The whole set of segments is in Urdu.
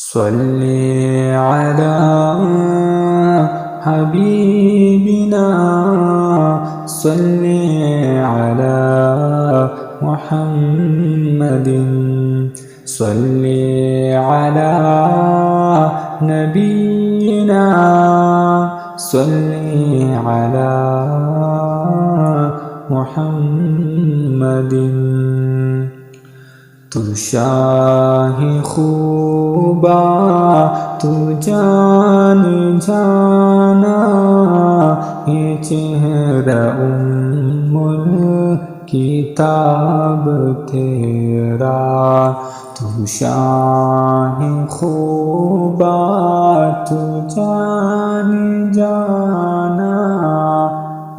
صلی علی حبیبنا صلی علی محمد صلی علی نبینا صلی علی محمد تو شاہ خوبا تو جان جانا یہ چہرہ الکتاب تیرا تو شاہ خوبا تو جان جانا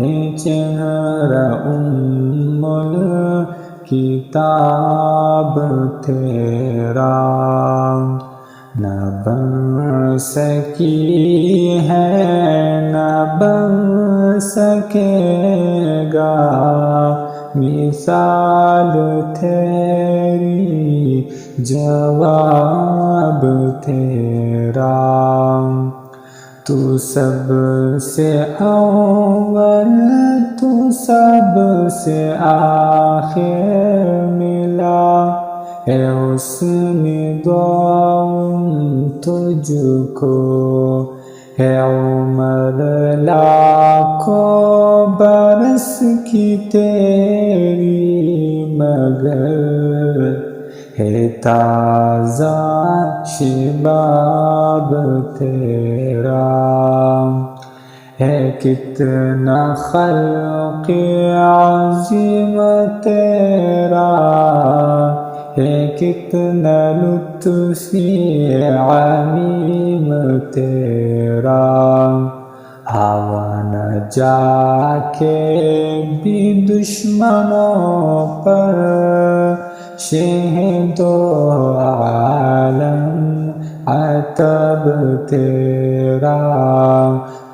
یہ چہرہ کتاب تیرا نہ بن سکی ہے نہ بن سکے گا مثال تیری جواب تیرا تو سب سے اول تو سب سے آخر ملا ہے حسن دعاؤں تجھ کو ہے عمر لاکھوں برس کی تیری مگر ہے تازہ شباب تیرا ہے کتنا خلق عظیم تیرا ہے کتنا لطفی علیم تیرا ہوا نہ جا کے بھی دشمنوں پر شہد و عالم عتب تیرا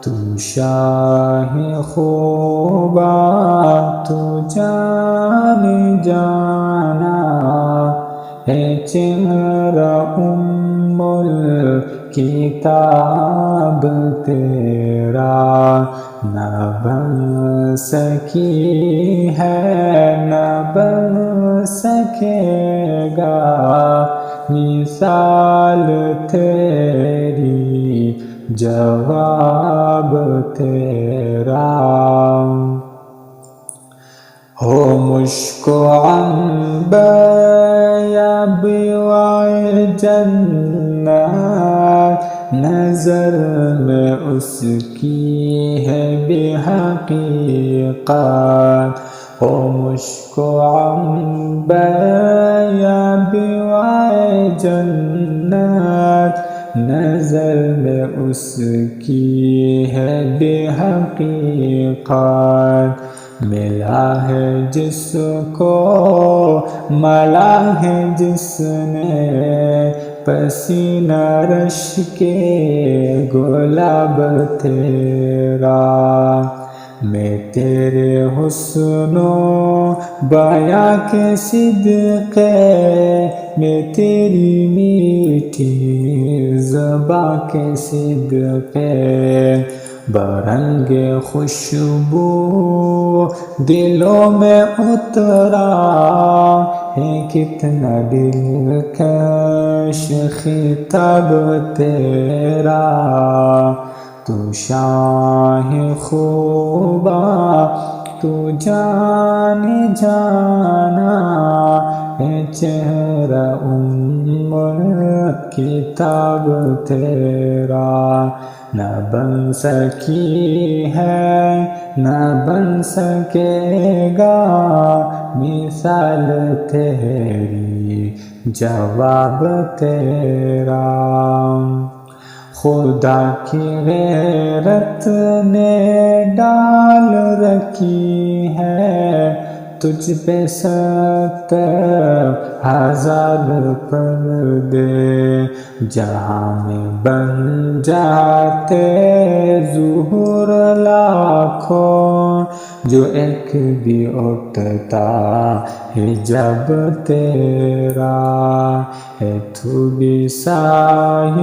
تو شاہ خوبا تو جان جانا ہے چہرہ الکتاب تیرا نہ بن سکی ہے نہ بن سکے گا مثال تیری جواب تیرا ہو مشک و عنبر یا بیوائے جنت نظر میں اس کی ہے بے حقیقت ہو مشک و عنبر یا بیوائے جنت نظر میں اس کی ہے بے حقیقت ملا ہے جس کو ملا ہے جس نے پسینہ رش کے گلاب تیرا میں تیرے حسن و بیاں کے صدقے میں تیری میٹھی زباں کے صدقے برنگ خوشبو دلوں میں اترا ہے کتنا دلکش خطاب تیرا تو شاہ خوبا تو جان جانا ہے چہرہ کتاب تیرا نہ بن سکی ہے نہ بن سکے گا مثال تیری جواب تیرا خدا کی غیرت نے ڈال رکھی ہے تجھ پہ 70,000 پردے جہاں میں بن جاتے ظہور لاکھوں، جو ایک بھی اٹھتا حجاب تیرا ہے، تو بھی سائم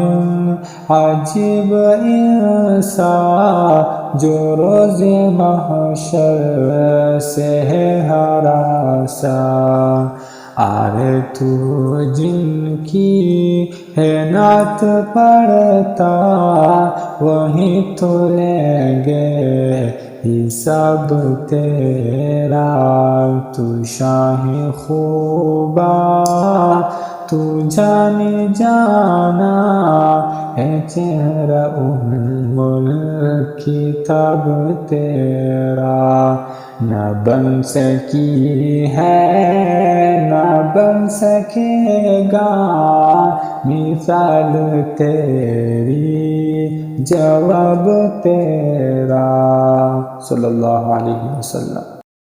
عجیب انسان جو روز محشر سے ہے ہراساں۔ آرے تو جن کی ہے نعت پڑھتا وہیں تو لیں گے حساب تیرا، تو شاہ خوباں تو جانے جانا ہے، چہرہ الکتاب تیرا نہ بن سکی ہے نہ بن سکے گا مثال تیری، جواب تیرا۔ صلی اللہ علیہ وسلم۔